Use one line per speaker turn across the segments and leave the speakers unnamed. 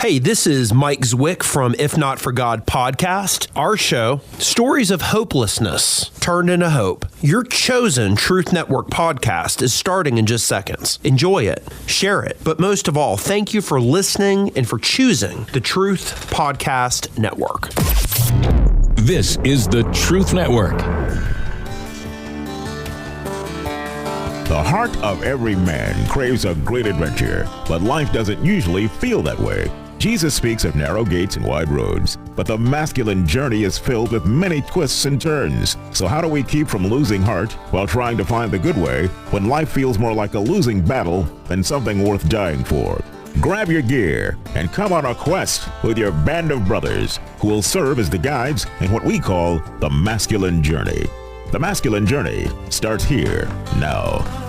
Hey, this is Mike Zwick from If Not For God podcast. Our show, Stories of Hopelessness Turned into Hope. Your chosen Truth Network podcast is starting in just seconds. Enjoy it, share it, but most of all, thank you for listening and for choosing the Truth Podcast Network.
This is the Truth Network.
The heart of every man craves a great adventure, but life doesn't usually feel that way. Jesus speaks of narrow gates and wide roads, but the masculine journey is filled with many twists and turns. So how do we keep from losing heart while trying to find the good way when life feels more like a losing battle than something worth dying for? Grab your gear and come on a quest with your band of brothers who will serve as the guides in what we call the masculine journey. The masculine journey starts here now.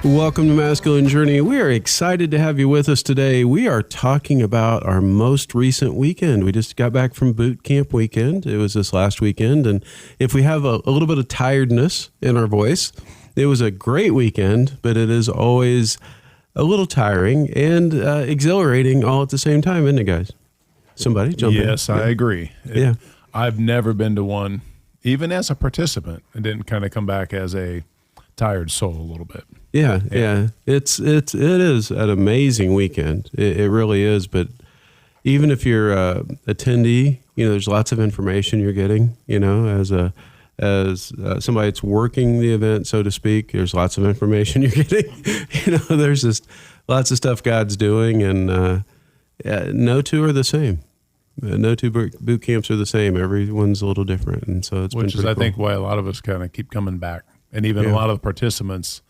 Welcome to Masculine Journey. We are excited to have you with us today. We are talking about our most recent weekend. We just got back from boot camp weekend. It was this last weekend. And if we have a little bit of tiredness in our voice, it was a great weekend, but it is always a little tiring and exhilarating all at the same time, isn't it, guys? Somebody jump in.
Yes, I agree.
Yeah.
I've never been to one, even as a participant, and didn't kind of come back as a tired soul a little bit.
Yeah. It is an amazing weekend. It really is. But even if you're a attendee, there's lots of information you're getting. As somebody that's working the event, so to speak, there's lots of information you're getting. There's just lots of stuff God's doing, and no two are the same. No two boot camps are the same. Everyone's a little different, and so it's
which is, I think, why a lot of us kind of keep coming back, and even a lot of the participants.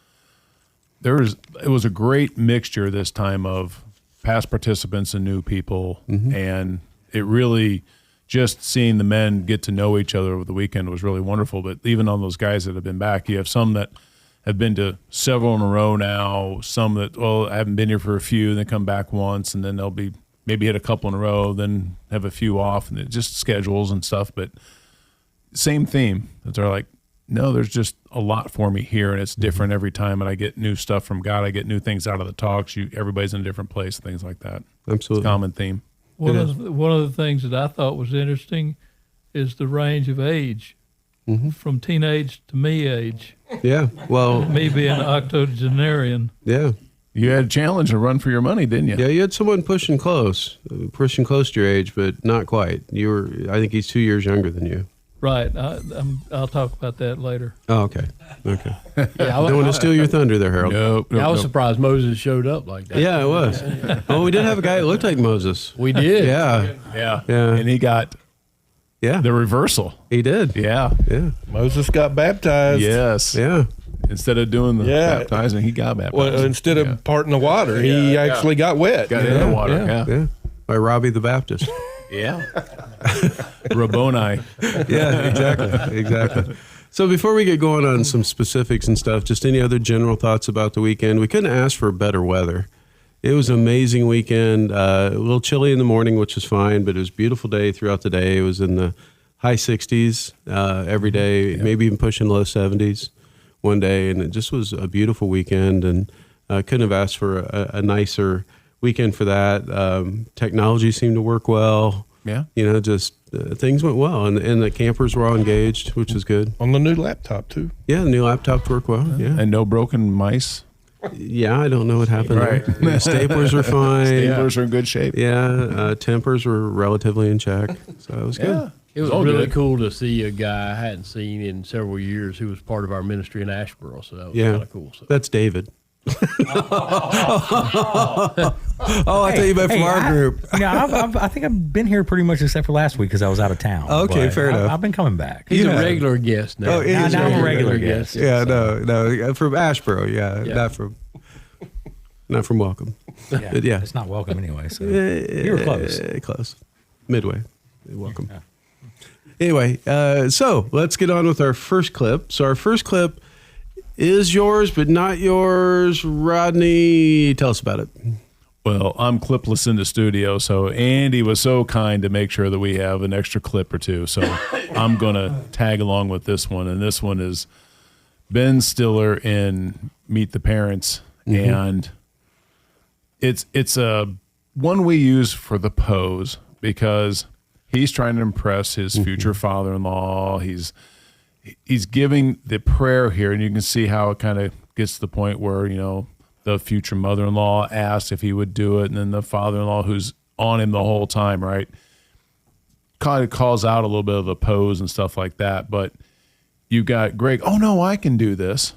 It was a great mixture this time of past participants and new people, and it really just seeing the men get to know each other over the weekend was really wonderful. But even on those guys that have been back, you have some that have been to several in a row now, some that, I haven't been here for a few, and they come back once, and then they'll be maybe hit a couple in a row, then have a few off, and it just schedules and stuff. But same theme, that they're like, no, there's just a lot for me here, and it's different every time, and I get new stuff from God. I get new things out of the talks. Everybody's in a different place, things like that.
Absolutely.
It's a common theme.
One of the things that I thought was interesting is the range of age, from teenage to me age.
Yeah, well.
Me being an octogenarian.
Yeah.
You had a challenge to run for your money, didn't you?
Yeah, you had someone pushing close to your age, but not quite. I think he's 2 years younger than you.
Right. I'll talk about that later.
Oh, okay. Yeah, I don't want to steal your thunder there, Harold.
Nope.
I was surprised Moses showed up like that.
Yeah, it was. Oh, we did have a guy that looked like Moses.
We did.
Yeah.
And he got the reversal.
He did.
Yeah.
Moses got baptized.
Yes.
Yeah.
Instead of doing the baptizing, he got baptized.
Well, instead of parting the water, he actually got wet.
Got in the water. Yeah.
By Robbie the Baptist.
Yeah. Rabboni.
Yeah, exactly. So before we get going on some specifics and stuff, just any other general thoughts about the weekend? We couldn't ask for better weather. It was an amazing weekend. A little chilly in the morning, which is fine, but it was a beautiful day throughout the day. It was in the high 60s every day, maybe even pushing low 70s one day, and it just was a beautiful weekend, and couldn't have asked for a nicer weekend for that. Technology seemed to work well.
Yeah.
Just things went well, and the campers were all engaged, which is good.
On the new laptop, too.
Yeah, the new laptops work well, yeah.
And no broken mice?
Yeah, I don't know what happened there. Yeah, staplers are fine.
Staplers are in good shape.
Yeah, tempers were relatively in check, so it was good.
It was really cool to see a guy I hadn't seen in several years who was part of our ministry in Asheboro, so that was kind of cool. So.
That's David. I thought you meant from our group.
I think I've been here pretty much except for last week because I was out of town.
Okay, fair enough.
I've been coming back.
He's a regular guest now.
Now
I'm a regular guest.
Yeah, no, from Asheboro. Not from Welcome.
Yeah, it's not Welcome anyway. So you were close.
Close, midway. Welcome. Yeah. Anyway, so let's get on with our first clip. So our first clip is yours, but not yours. Rodney, tell us about it.
Well, I'm clipless in the studio, so Andy was so kind to make sure that we have an extra clip or two. So I'm going to tag along with this one. And this one is Ben Stiller in Meet the Parents. And it's a one we use for the pose because he's trying to impress his future father-in-law. He's giving the prayer here, and you can see how it kind of gets to the point where, the future mother-in-law asked if he would do it, and then the father-in-law, who's on him the whole time, right, kind of calls out a little bit of the pose and stuff like that. But you got Greg, oh no, I can do this.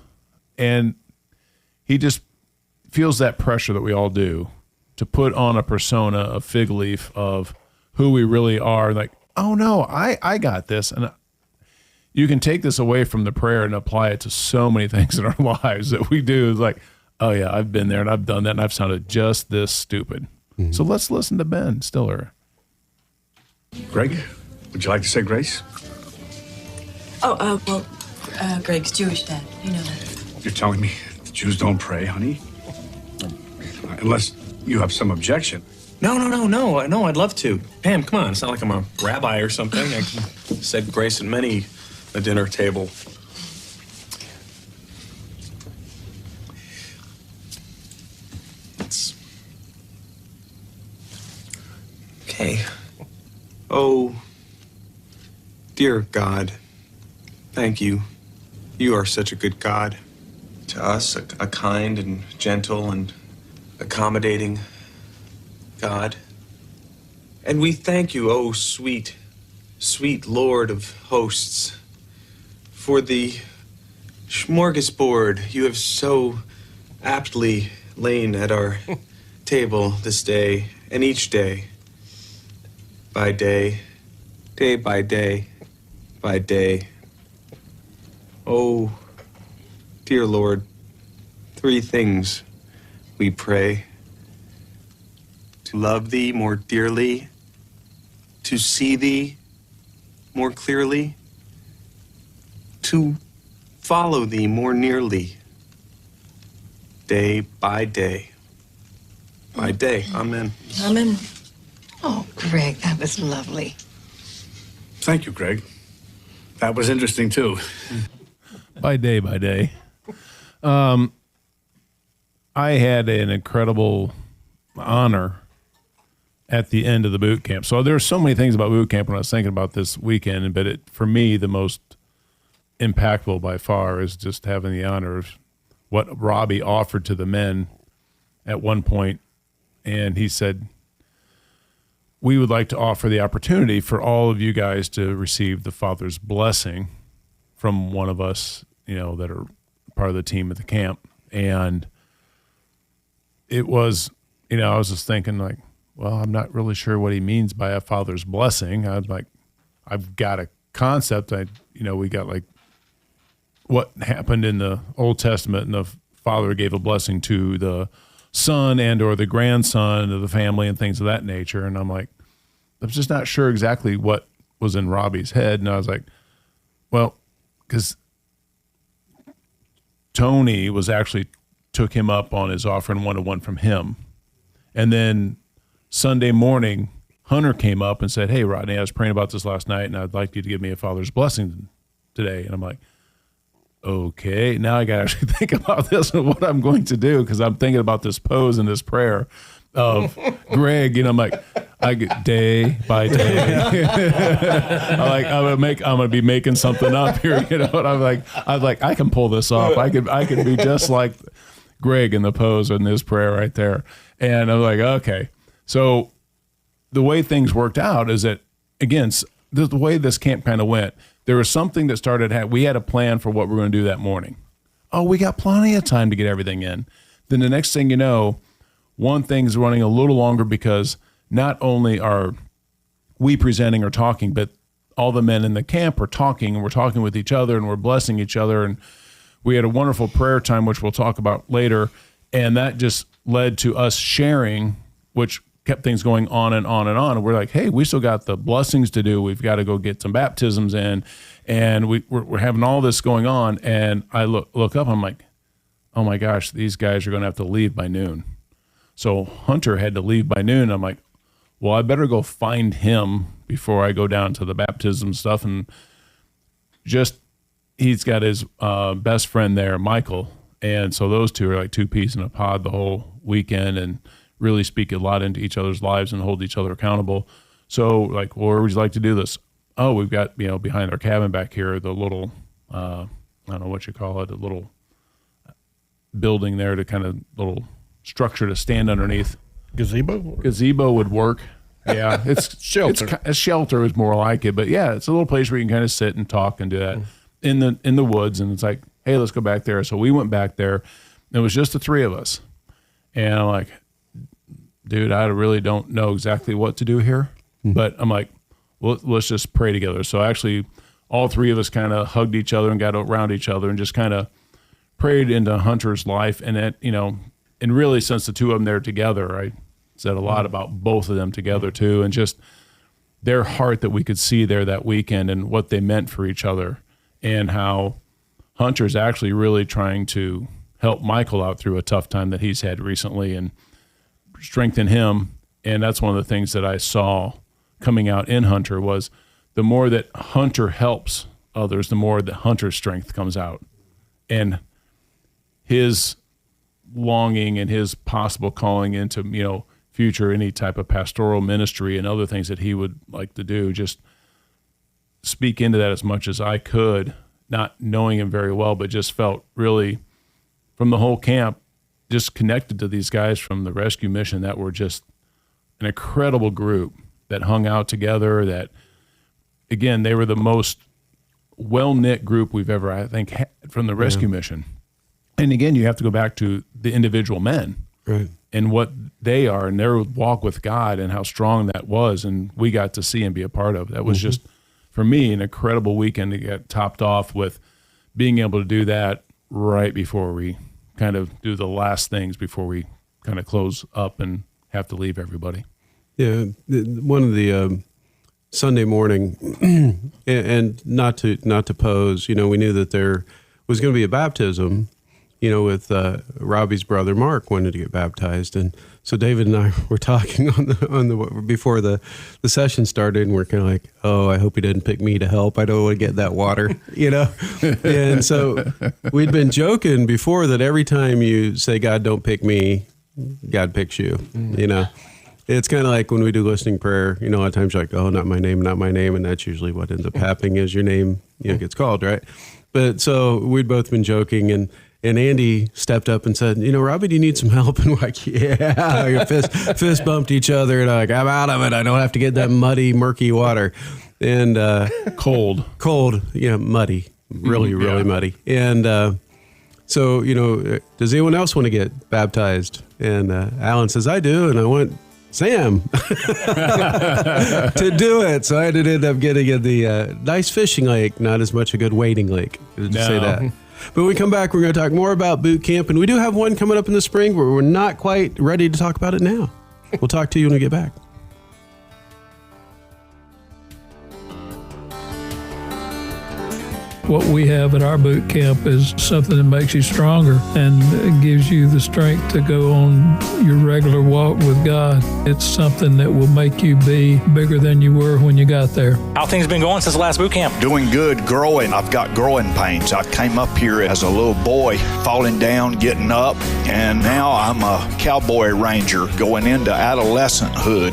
And he just feels that pressure that we all do to put on a persona, a fig leaf of who we really are. Like, oh no, I got this. And you can take this away from the prayer and apply it to so many things in our lives that we do. It's like, oh yeah, I've been there and I've done that and I've sounded just this stupid. So let's listen to Ben Stiller.
Greg, would you like to say grace?
Greg's Jewish, Dad. You know that.
You're telling me the Jews don't pray, honey? Unless you have some objection.
No, I'd love to. Pam, come on. It's not like I'm a rabbi or something. I can said grace at many a dinner table. It's okay. Oh, dear God, thank you. You are such a good God. To us, a kind and gentle and accommodating God. And we thank you, oh sweet, sweet Lord of hosts, for the smorgasbord you have so aptly lain at our table this day and each day by day by day by day. Oh, dear Lord, 3 things we pray. To love thee more dearly, to see thee more clearly, to follow thee more nearly, day by day. By day. Amen.
Amen. Oh, Greg, that was lovely.
Thank you, Greg. That was interesting, too.
By day by day. I had an incredible honor at the end of the boot camp. So there's so many things about boot camp when I was thinking about this weekend, but for me, the most impactful by far is just having the honor of what Robbie offered to the men at one point. And he said, we would like to offer the opportunity for all of you guys to receive the Father's blessing from one of us, that are part of the team at the camp. And it was, I was just thinking like, well, I'm not really sure what he means by a father's blessing. I'm like, I've got a concept. We got like what happened in the Old Testament, and the father gave a blessing to the son and or the grandson of the family and things of that nature. And I'm like, I'm just not sure exactly what was in Robbie's head. And I was like, well, because Tony took him up on his offering one-to-one from him. And then Sunday morning, Hunter came up and said, hey, Rodney, I was praying about this last night, and I'd like you to give me a father's blessing today. And I'm like, okay, now I got to actually think about this and what I'm going to do, because I'm thinking about this pose and this prayer of Greg, I'm like, I get day by day. I'm gonna be making something up here, And I'm like, I can pull this off. I can be just like Greg in the pose in this prayer right there. And I'm like, okay. So the way things worked out is that, again, the way this camp kind of went, there was something that started. We had a plan for what we were going to do that morning. Oh, we got plenty of time to get everything in. Then the next thing you know, one thing's running a little longer because not only are we presenting or talking, but all the men in the camp are talking, and we're talking with each other, and we're blessing each other. And we had a wonderful prayer time, which we'll talk about later. And that just led to us sharing, which kept things going on and on and on. And we're like, hey, we still got the blessings to do. We've got to go get some baptisms in. And we're having all this going on. And I look up, I'm like, oh my gosh, these guys are going to have to leave by noon. So Hunter had to leave by noon. I'm like, well, I better go find him before I go down to the baptism stuff. And he's got his best friend there, Michael. And so those two are like two peas in a pod the whole weekend. And really speak a lot into each other's lives and hold each other accountable. So like, where would you like to do this? Oh, we've got, behind our cabin back here, the little, I don't know what you call it, a little building there to kind of little structure to stand underneath. Gazebo would work. Yeah, it's
shelter.
A shelter is more like it, but yeah, it's a little place where you can kind of sit and talk and do that in the woods. And it's like, hey, let's go back there. So we went back there. It was just the three of us, and I'm like, dude, I really don't know exactly what to do here, but I'm like, well, let's just pray together. So actually, all three of us kind of hugged each other and got around each other and just kind of prayed into Hunter's life. And that, and really, since the two of them there together, I said a lot about both of them together too, and just their heart that we could see there that weekend and what they meant for each other, and how Hunter's actually really trying to help Michael out through a tough time that he's had recently and strengthen him. And that's one of the things that I saw coming out in Hunter was the more that Hunter helps others, the more that Hunter's strength comes out. And his longing and his possible calling into, future, any type of pastoral ministry and other things that he would like to do, just speak into that as much as I could, not knowing him very well, but just felt really from the whole camp, just connected to these guys from the rescue mission that were just an incredible group that hung out together, that, again, they were the most well-knit group we've ever, I think, had from the rescue mission. And again, you have to go back to the individual men,
right,
and what they are and their walk with God and how strong that was. And we got to see and be a part of. That was just, for me, an incredible weekend to get topped off with being able to do that right before we kind of do the last things before we kind of close up and have to leave everybody.
Yeah. One of the Sunday morning, and not to pose, we knew that there was going to be a baptism, with Robbie's brother Mark wanted to get baptized, and so David and I were talking on the before the session started, and we're kind of like, oh, I hope he didn't pick me to help. I don't want to get that water, And so we'd been joking before that every time you say God don't pick me, God picks you. It's kind of like when we do listening prayer. A lot of times you're like, oh, not my name, and that's usually what ends up happening is your name gets called, right? But so we'd both been joking, and Andy stepped up and said, Robbie, do you need some help? And we're like, yeah, fist bumped each other. And I'm like, I'm out of it. I don't have to get that muddy, murky water. And
cold,
muddy, really muddy. And so, does anyone else want to get baptized? And Alan says, I do. And I want Sam to do it. So I ended up getting in the nice fishing lake, not as much a good wading lake, to say that. But when we come back, we're going to talk more about boot camp. And we do have one coming up in the spring, but we're not quite ready to talk about it now. We'll talk to you when we get back.
What we have at our boot camp is something that makes you stronger and gives you the strength to go on your regular walk with God. It's something that will make you be bigger than you were when you got there.
How things been going since the last boot camp?
Doing good, growing. I've got growing pains. I came up here as a little boy, falling down, getting up, and now I'm a cowboy ranger going into adolescenthood.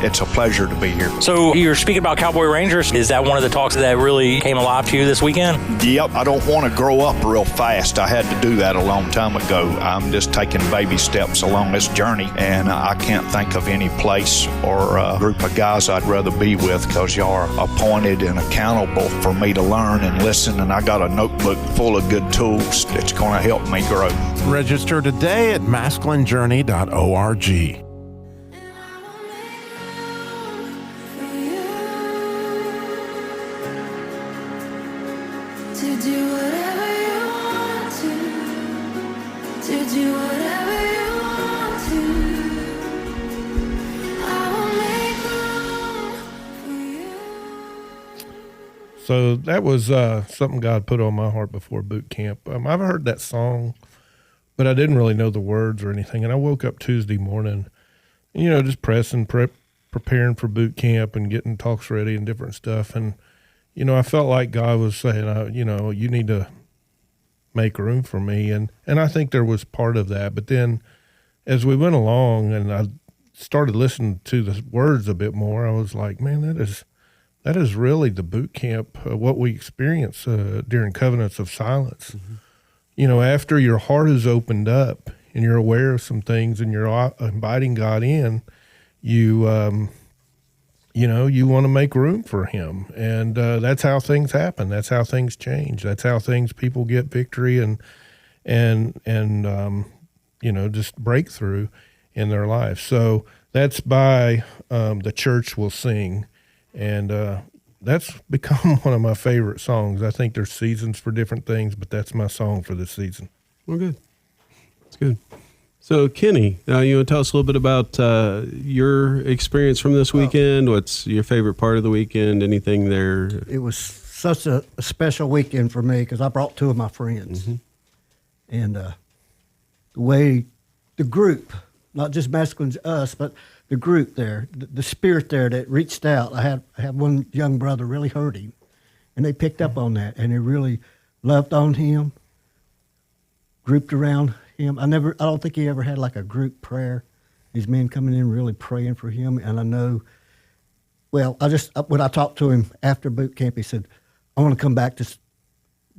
It's a pleasure to be here.
So you're speaking about Cowboy Rangers. Is that one of the talks that really came alive to you this weekend?
Yep. I don't want to grow up real fast. I had to do that a long time ago. I'm just taking baby steps along this journey, and I can't think of any place or a group of guys I'd rather be with, because y'all are appointed and accountable for me to learn and listen, and I got a notebook full of good tools that's going to help me grow.
Register today at masculinejourney.org.
So that was something God put on my heart before boot camp. I've heard that song, but I didn't really know the words or anything. And I woke up Tuesday morning, just preparing for boot camp and getting talks ready and different stuff. And, I felt like God was saying, you need to make room for me. And I think there was part of that. But then as we went along and I started listening to the words a bit more, I was like, man, that is really the boot camp, what we experience during Covenants of Silence. Mm-hmm. You know, after your heart is opened up and you're aware of some things and you're inviting God in, you want to make room for him. And that's how things happen. That's how things change. That's how people get victory and just breakthrough in their life. So that's by The Church Will Sing. And that's become one of my favorite songs. I think there's seasons for different things, but that's my song for this season.
Well, good. That's good. So, Kenny, you want to tell us a little bit about your experience from this weekend? What's your favorite part of the weekend? Anything there?
It was such a special weekend for me because I brought two of my friends. Mm-hmm. And the way the group, not just Masculine's us, but the group there, the spirit there that reached out. I had one young brother really hurt him, and they picked up on that, and they really loved on him, grouped around him. I don't think he ever had like a group prayer. These men coming in really praying for him, and I know. Well, when I talked to him after boot camp, he said, "I want to come back to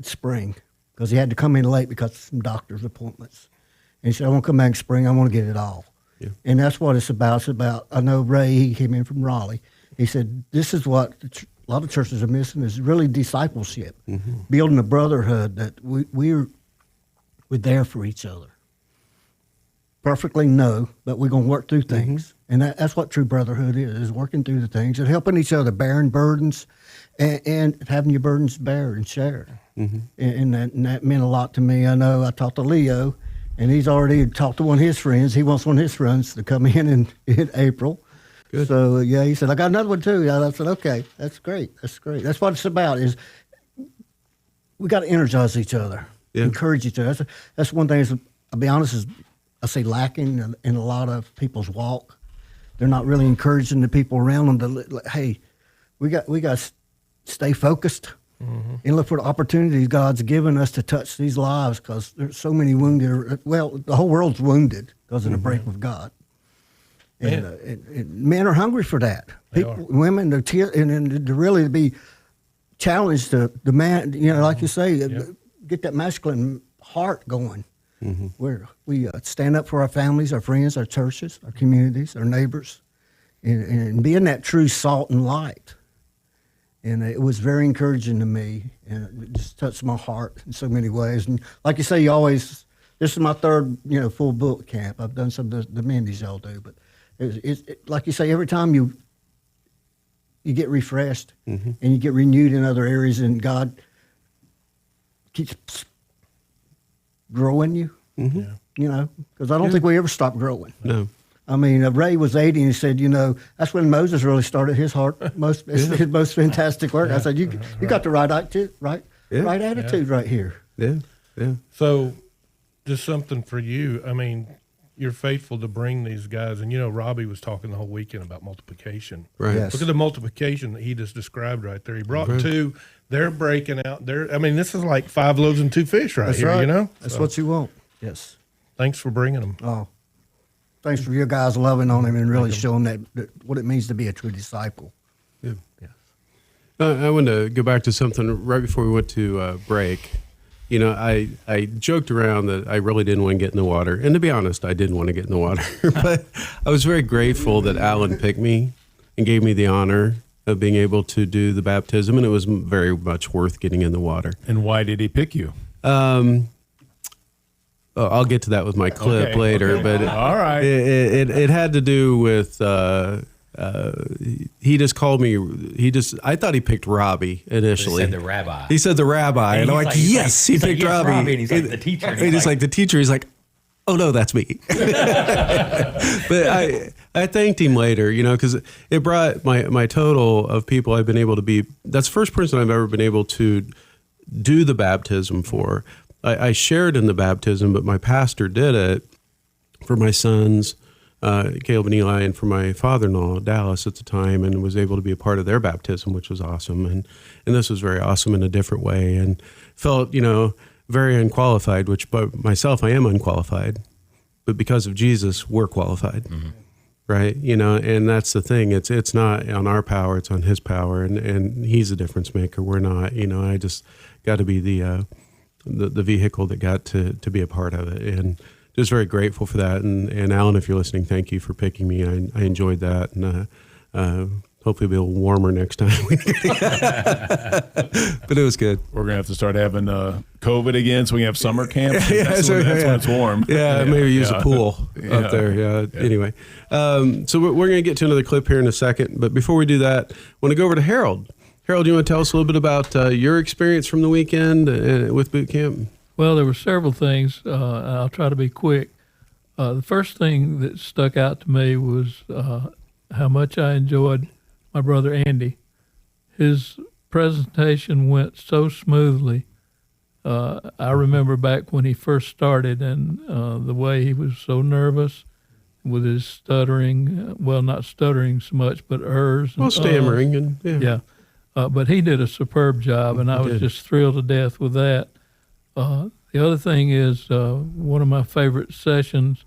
spring," because he had to come in late because of some doctor's appointments. And he said, "I want to come back in spring. I want to get it all." Yeah. And that's what it's about. It's about, I know Ray, he came in from Raleigh. He said, this is what a lot of churches are missing, is really discipleship, building a brotherhood that we're there for each other. Perfectly no, but we're going to work through things. And that's what true brotherhood is working through the things and helping each other, bearing burdens and having your burdens bear and share. And that meant a lot to me. I know I talked to Leo, and he's already talked to one of his friends. He wants one of his friends to come in April. Good. So, he said, I got another one too. I said, okay, that's great. That's great. That's what it's about, is we got to energize each other, encourage each other. That's one thing, I'll be honest, is I see lacking in a lot of people's walk. They're not really encouraging the people around them to, hey, we got to stay focused. And look for the opportunities God's given us to touch these lives, because there's so many wounded. Well, the whole world's wounded because of the break with God. And men are hungry for that. Women, and to really be challenged to demand, like you say, get that masculine heart going. Where we stand up for our families, our friends, our churches, our communities, our neighbors, and being that true salt and light. And it was very encouraging to me, and it just touched my heart in so many ways. And like you say, this is my third, full boot camp. I've done some of the Mendy's y'all do, but it, like you say, every time you get refreshed and you get renewed in other areas, and God keeps growing you, because I don't think we ever stop growing.
No.
I mean, Ray was 80, and he said, that's when Moses really started his his most fantastic work. I said, you got the right attitude, right attitude right here.
Yeah.
So, just something for you. I mean, you're faithful to bring these guys, and Robbie was talking the whole weekend about multiplication.
Right.
Yes.
Look at the multiplication that he just described right there. He brought two. They're breaking out. This is like 5 loaves and 2 fish right here.
Right. That's what you want. Yes.
Thanks for bringing them.
Oh. Thanks for your guys loving on him and really showing that what it means to be a true disciple.
Yeah. I want to go back to something right before we went to break. I joked around that I really didn't want to get in the water. And to be honest, I didn't want to get in the water. But I was very grateful that Alan picked me and gave me the honor of being able to do the baptism. And it was very much worth getting in the water.
And why did he pick you?
I'll get to that with my clip later, but
all right.
It had to do with he just called me. I thought he picked Robbie initially.
He said the rabbi.
He said the rabbi, and I'm like, yes, he picked Robbie.
And he's like the teacher.
And he's like the teacher. He's like, oh no, that's me. But I thanked him later, because it brought my total of people I've been able to be. That's the first person I've ever been able to do the baptism for. I shared in the baptism, but my pastor did it for my sons, Caleb and Eli, and for my father-in-law, Dallas, at the time, and was able to be a part of their baptism, which was awesome. And this was very awesome in a different way, and felt, very unqualified, which by myself, I am unqualified. but because of Jesus, we're qualified. Mm-hmm. Right. And that's the thing. It's not on our power, it's on his power. And he's a difference maker. We're not, I just got to be the vehicle that got to be a part of it. And just very grateful for that. And Alan, if you're listening, thank you for picking me. I enjoyed that. And hopefully it'll be a little warmer next time. But it was good.
We're going to have to start having COVID again so we can have summer camp. That's when it's warm.
Yeah, maybe use a pool up there. Yeah. Anyway, so we're going to get to another clip here in a second. But before we do that, I want to go over to Harold. Harold, you want to tell us a little bit about your experience from the weekend with boot camp?
Well, there were several things. I'll try to be quick. The first thing that stuck out to me was how much I enjoyed my brother Andy. His presentation went so smoothly. I remember back when he first started and the way he was so nervous with his stuttering, well, not stuttering so much, but ers.
Well, stammering. And
yeah. But he did a superb job, and I was just thrilled to death with that. The other thing is one of my favorite sessions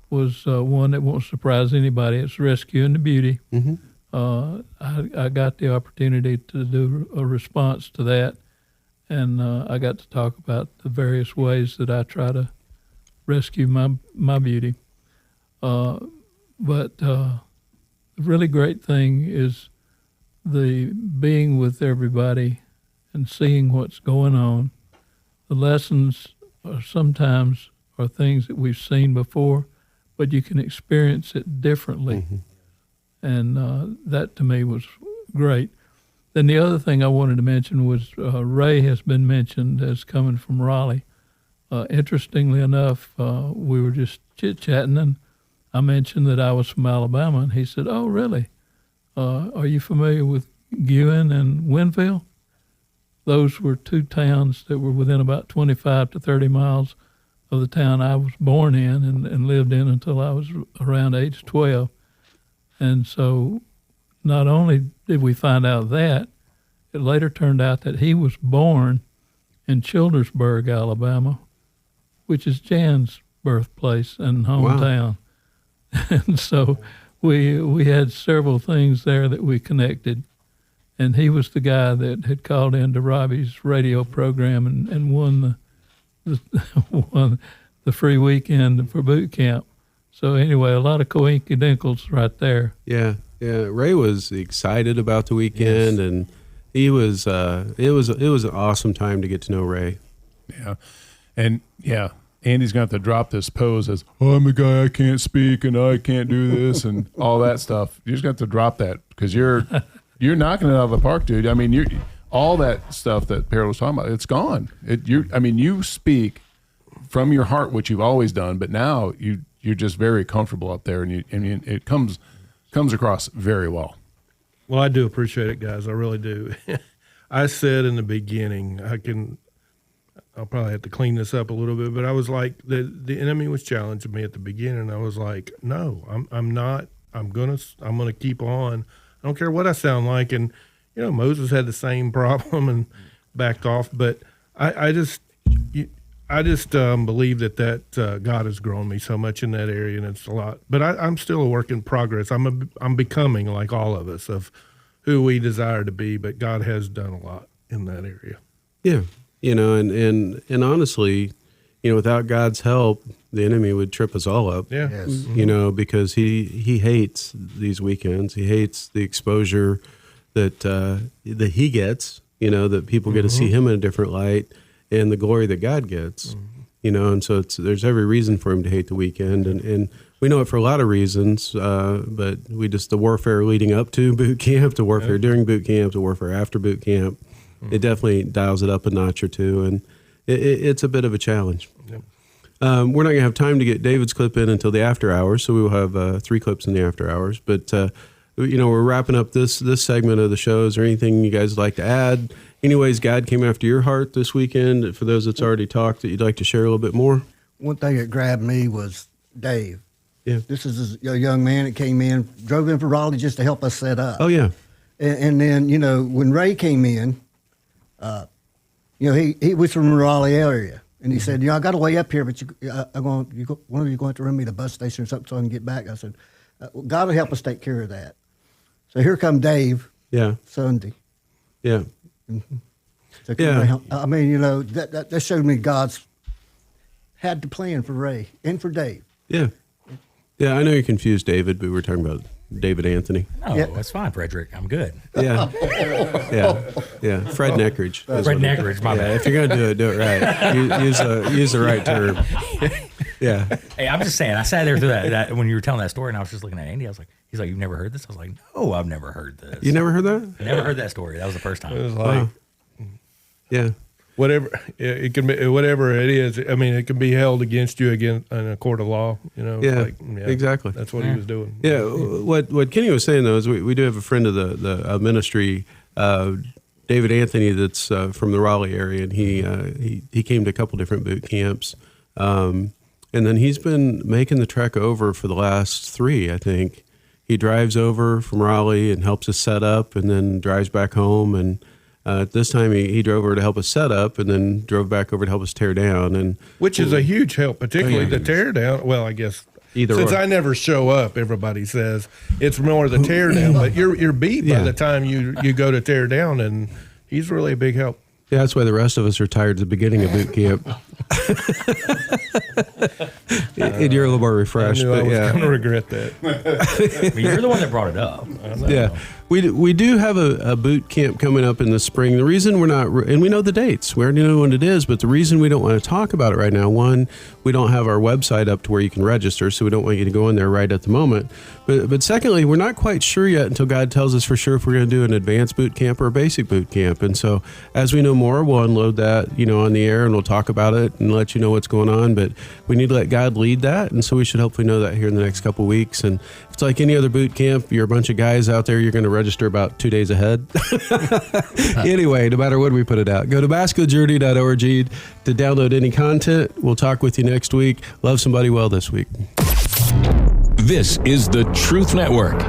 was one that won't surprise anybody. It's Rescuing the Beauty. Mm-hmm. I got the opportunity to do a response to that, and I got to talk about the various ways that I try to rescue my beauty. But the really great thing is the being with everybody and seeing what's going on. The lessons sometimes are things that we've seen before, but you can experience it differently. Mm-hmm. And that to me was great. Then the other thing I wanted to mention was Ray has been mentioned as coming from Raleigh. Interestingly enough, we were just chit-chatting, and I mentioned that I was from Alabama, and he said, "Oh, really? Are you familiar with Guin and Winfield?" Those were two towns that were within about 25 to 30 miles of the town I was born in and lived in until I was around age 12. And so not only did we find out that, it later turned out that he was born in Childersburg, Alabama, which is Jan's birthplace and hometown. Wow. And so we had several things there that we connected. And he was the guy that had called into Robbie's radio program and won won the free weekend for boot camp. So anyway, a lot of coincidentals right there.
Yeah. Ray was excited about the weekend, and he was. It was an awesome time to get to know Ray.
Yeah, and Andy's going to have to drop this pose as, "Oh, I'm a guy, I can't speak and I can't do this," and all that stuff. You're just going to have to drop that because you're knocking it out of the park, dude. I mean, all that stuff that Harold was talking about, it's gone. You speak from your heart, which you've always done, but now you're just very comfortable up there, and it comes across very well.
Well, I do appreciate it, guys. I really do. I said in the beginning, I'll probably have to clean this up a little bit, but I was like, the enemy was challenging me at the beginning. I was like, no, I'm not. I'm gonna keep on. I don't care what I sound like. And Moses had the same problem and backed off. But I just believe that God has grown me so much in that area, and it's a lot. But I'm still a work in progress. I'm becoming, like all of us, of who we desire to be. But God has done a lot in that area.
Yeah, and honestly, without God's help, the enemy would trip us all up.
Yeah, yes.
Because he hates these weekends. He hates the exposure that he gets. That people get to see him in a different light, and the glory that God gets. And so there's every reason for him to hate the weekend, and we know it for a lot of reasons. But the warfare leading up to boot camp, the warfare during boot camp, the warfare after boot camp, it definitely dials it up a notch or two, and it's a bit of a challenge.
Yep.
We're not going to have time to get David's clip in until the after hours, so we will have 3 clips in the after hours. But we're wrapping up this segment of the show. Is there anything you guys would like to add? Anyways, God came after your heart this weekend. For those that's already talked, that you'd like to share a little bit more?
One thing that grabbed me was Dave.
Yeah.
This is a young man that came in, drove in for Raleigh just to help us set up.
Oh, yeah.
And then, when Ray came in, he was from the Raleigh area. And he said, I got a way up here, but one of you going to have to run me to the bus station or something so I can get back. I said, God will help us take care of that. So here come Dave.
Yeah.
Sunday.
Yeah.
Mm-hmm. So
Yeah.
I mean, that showed me God's had the plan for Ray and for Dave.
Yeah. Yeah, I know you're confused, David, but we're talking about David Anthony.
No, that's fine, Frederick. I'm good.
Yeah. Yeah. Fred Neckridge.
Fred Neckridge, my bad.
If you're going to do it right. Use the right term. Yeah.
Hey, I'm just saying, I sat there through that when you were telling that story, and I was just looking at Andy. I was like, he's like, you've never heard this? I was like, no, I've never heard this.
You never heard that?
Never heard that story. That was the first time.
It was like,
yeah.
Whatever it can be, whatever it is. I mean, it can be held against you again in a court of law.
Yeah, exactly.
That's what he was doing.
Yeah. What Kenny was saying though is we do have a friend of the ministry, David Anthony, that's from the Raleigh area, and he came to a couple different boot camps, and then he's been making the trek over for the last 3, I think. He drives over from Raleigh and helps us set up, and then drives back home. And this time he drove over to help us set up, and then drove back over to help us tear down. And
which is a huge help, particularly the tear down. Well, I guess since I never show up, everybody says it's more the tear down, but you're beat by the time you go to tear down, and he's really a big help.
Yeah, that's why the rest of us are tired at the beginning of boot camp. And you're a little more refreshed.
I was going to regret that.
But you're the one that brought it up.
Yeah. We do have a boot camp coming up in the spring. The reason we're not, and we know the dates, we already know when it is, but the reason we don't want to talk about it right now, one, we don't have our website up to where you can register, so we don't want you to go in there right at the moment. But secondly, we're not quite sure yet until God tells us for sure if we're going to do an advanced boot camp or a basic boot camp. And so as we know more, we'll unload that, on the air, and we'll talk about it and let you know what's going on. But we need to let God lead that, and so we should hopefully know that here in the next couple of weeks. And it's like any other boot camp. You're a bunch of guys out there. You're going to register about 2 days ahead. Anyway, no matter when we put it out, go to masculinejourney.org to download any content. We'll talk with you next week. Love somebody well this week.
This is the Truth Network.